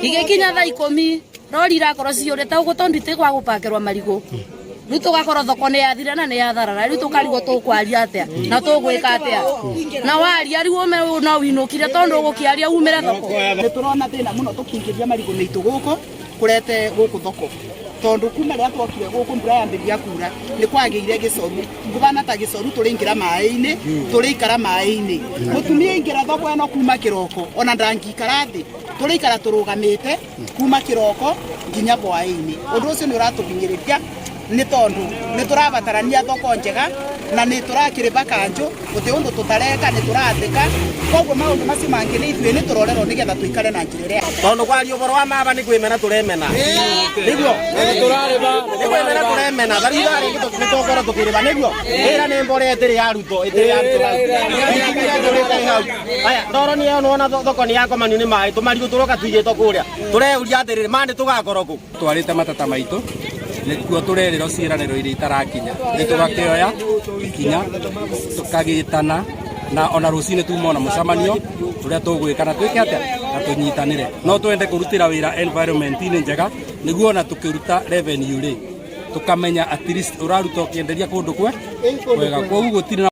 igikinya thaa 10 rori irakorwo ciurite uguo tondu itigwa gupakerwa marigo riu tugakorwo thoko ni yathira na ni yatharara riu tukarigwo tukwaria atia na tugwika atia na waria riu ume no winukire tondu ugukiaria umire thoko ni turona thina muno tukingiria marigo mitu guku kurete guku thoko tondu kuma ria twokire guku mbura yambiria kura ni kwagiire gicoru kubana ta gicoru turingira mai-ini turikara mai-ini mutumia ingira thoko eno kuma kiroko ona ndangikara thi turikara turugamite kuma kiroko nginya bwa-ini undu ucio ni uratuginyiriria ni tondu ni turabatarania thoko njega na ni turakiriba kanjo guti undu tutareka ni turathika koguo maundu macio mangi ni ithuĩ ni turorerwo nigetha tuikare na njira ria tondu kwaria uboro wa maba ni kwimena turemena niguo ni kwimena turemena tharithari ni tugora tukiriba niguo ira ni mbore etiri aruto aya ndoro ni ona thoko ni yakomanio ni mai tumarigo turoka tuigĩtwo kuria tureuria atiriri mandi tugakorwo ku twarite matata maitu nikuo turerero ciiraniro iria itarakinya ni tugakioya ikinya tukagitana na ona rucini tumona mucamanio uria tugwikana twike atia na tunyitanire no twende kurutira wira environment ni njega niguo na tukiruta revenue ri tukamenya at least uraruta ukienderia kundu kwe wega kwa uguo gutiri na